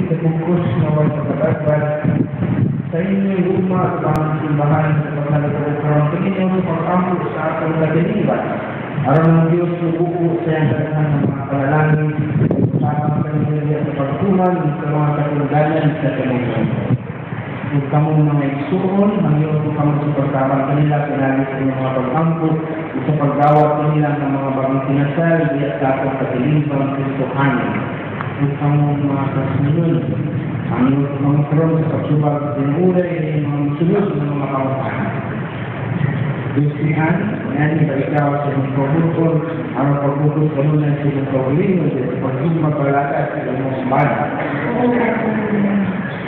ipagkukus na wala pagkakagbat sa inyong luma at ang simbahan sa pagkalagay ng Panginoon sa pag-ampo sa atong kadiliwan. Araw ng Diyos, lubuko sa iyang kanahan ng mga panalangin, kasama kanila sa pagtuman sa mga katunggalan sa Panginoon. Kung kamo mga igsuon, ang iyong kamo sa pagkabang kanila, pinagis sa mga pag-ampo, sa paggawat kanila ng mga bagong pinasal, di at atong kadiliwan ng Kristohanin. Kung kamo mga kasunod, ang iyong kamo karoon sa pagsubag sa tinuray, ng mga musunod ng mga kawasan. Gustihan, yan ba ikaw sa mga pagbuton, ang pagbuton sa muna sa mga pagbuton, sa pagsubag palakas sa mga sumada.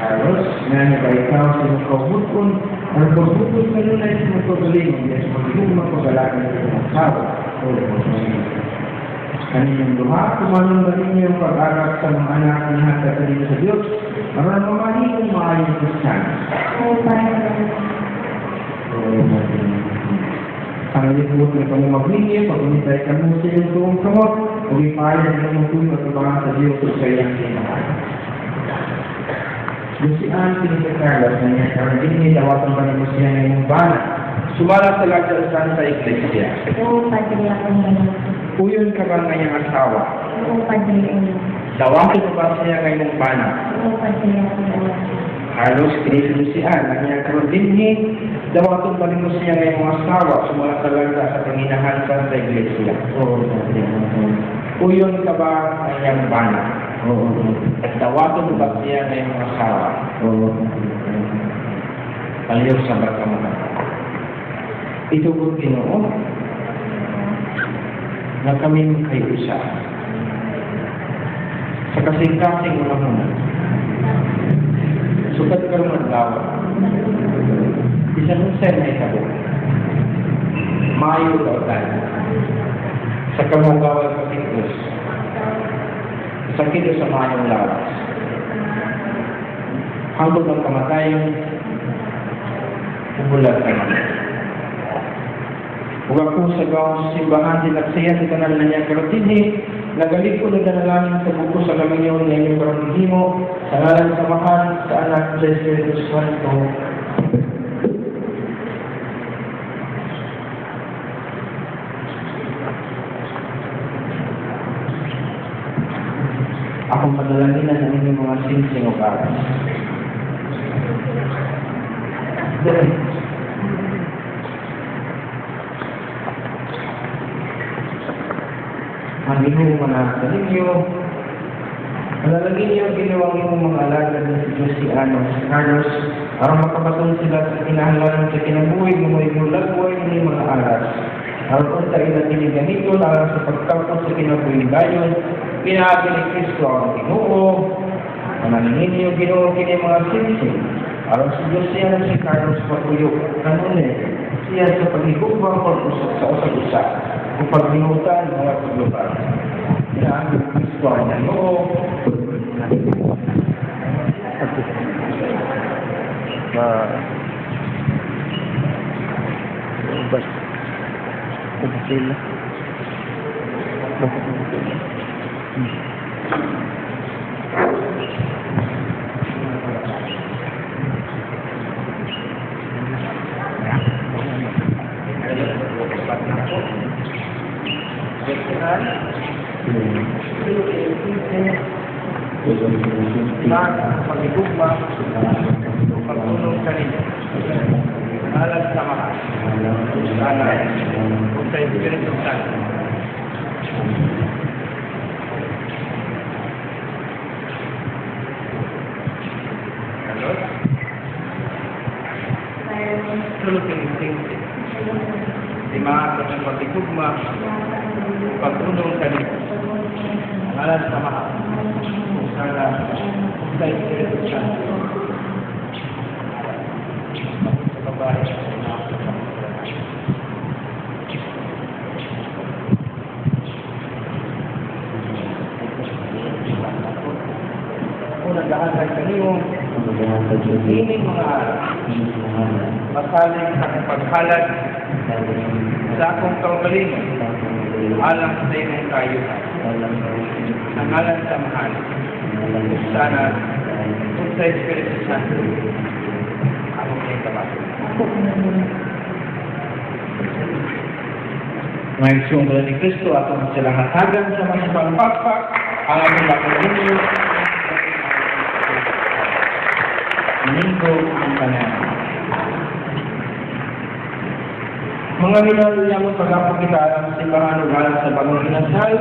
Carlos, yan ba ikaw sa mga pagbuton, ang pagbuton sa muna sa mga pagbuton, sa pagsubag palakas sa mga sawa. Kanilang duha, kumanong ba ninyo yung pag-arak sa mga anak ni Hata sa dito sa Diyos, para mamali kung maayong Kristiyan. Ang libut na kami magbigay, pag-unitay ka mo sa iyong tuong kamot, pag-ipayan ng mga tuyo at ibangan sa Diyos sa iyong sinahal. Lusian, Pinita Carlos, na niya karang dinhi, dawatan pa ni siya ng iyong bana. Sumala sa lagdasan sa iglesia. Oo, Padre, ako ngayon. Uyon ka ba ngayong asawa? Oo, Padre, ngayon. Dawakin mo ba siya ngayong bana? Oo, Padre, ako ngayon. Carlos, Pinita, na niya karang dinhi, dawaton pa rin mo siya ngayong asawa, sumala sa lagda sa panginahansan sa iglesia. Oo, Padre, ako. Uyon ka ba ngayong bana? Oo. At dawaton mo ba siya ngayong asawa? Oo. Paliw sa batamunan. Ito po Ginoo na kami kayo isa. Sa kasing-kasing unamunan, sukat ka rin maglawa. Isang usay na itabo. Mayo daw tayo. Sa kamagawal sa kitos. Sa kitos sa mayong lawas. Hanggang ng kamatayan, ubulat ka naman. Huwag ako sa gawang simbahan, dinaksaya sa kanal na niya karotini, nagalig ko na danalangin sa buko sa kaminyon na inyong karotini mo, sa ngalan sa mahal, sa anak, sa Espiritu Santo. Akong padalangin na inyong mga sinsing o karas. Ang inyong mga kaninyo, malalagin niyo ang ginawang inyong mga alagad na si Luciano, si Carlos, para makabatong sila sa kinahanglan sa kinabuhay ng mga ibulagway ng mga alas. Para kung tayo na tiniganito na sa pagkapos sa kinabuhay gayon, pinahabi ni Kristo ang Ginoo, manalingin niyo Ginoo kini mga sinsin. Para si Luciano, si Carlos Patuyo, kanunin, siya sa paghigugwang pag-usap sa usag-usap. Kung pag-minutan, mga paglupan. Kaya ang Kristo ang Ginoo. Pag-igugma, pagtulong sa ninyo. Alam sa mahal. Alam. Kung sa Espiritu Santo. Hello? Tulog-tingting. Lima sa pag-igugma, pagtulong sa ninyo. Alam sa mahal. Alam. Kung sa Espiritu Santo. Sa bahay. Nag-aantay kanino, hining mga masaling sa paghalag sa akong kaugalingon, alang sa iyong kayo, sa ngalan sa mahal, sana Sa Espiritu Santo. Ako kayong tabas. Ako po naman. Mga isyong ni Kristo at ang silang hatagan sa mga pagpakpak ang aming lakunin Linggo ang kanan. Mga minaluya mo pagkapagkita ang simbahan ugalan sa bagong kinasal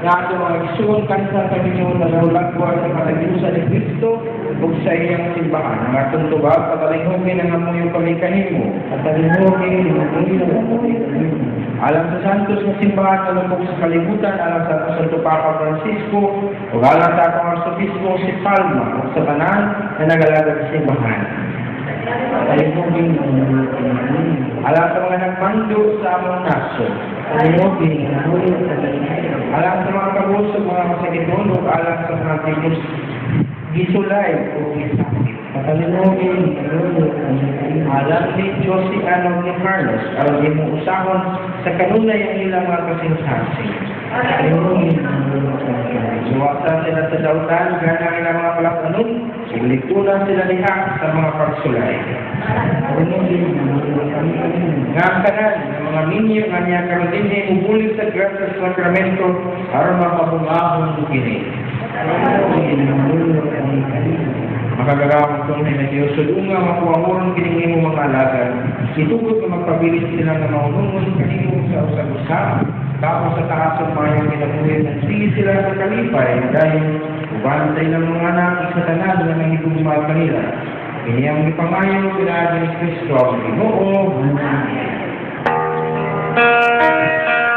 na ato mga isyong kansa sa Panginoon na naulagwa sa patagiusan ni Kristo o sa iyang simbahan. Ang atong tubag, patalinghogin ang amuyong pamikahin mo at talinghogin ang amuyong alam sa Santos na simbahan na lubog sa kalibutan, alam sa Santo Papa Francisco, o alam sa atong Arsobispo si Palma, o sa tanan na nagalaga sa simbahan. Talinghogin ang amuyong pamikahin. Alam sa mga nagmando sa among nasyon. Talinghogin ang amuyong pamikahin. Alam sa mga kabusog, mga masakitun, o alam sa mga tipos gisulay o gisakit. Talinghogin ang amuyong pamikahin. Alam ni Jose Anong ni Carlos, alam ni mo usahon sa kanunay ang ilang mga kasinsasi. Talinghogin ang amuyong pamikahin. Suwaksan sila sa dautan, ganang ilang mga palakanon, sigliktunan sila liha sa mga pagsulay. Talinghogin ang amuyong pamikahin. Nga ang kanan, ng mga minyo nga niya karon din ubulit sa Gracia Sacramento aron mapabungahon ng kini. Talinghogin ang amuyong pamikahin. Makagagawang tunay na Diyos sa dunga makuha-murang kiningin mo mga alagan. Itugod na magpabilis sila na mahunungon kanino sa usag-usap. Tapos sa taasong mayong kinabuhin at sige sila sa kalipay dahil bantay ng mga anak sa tanan na nangitugma kanila. Ini ang ipangayo pinaaga ni Kristo ang Ginoo. Amen.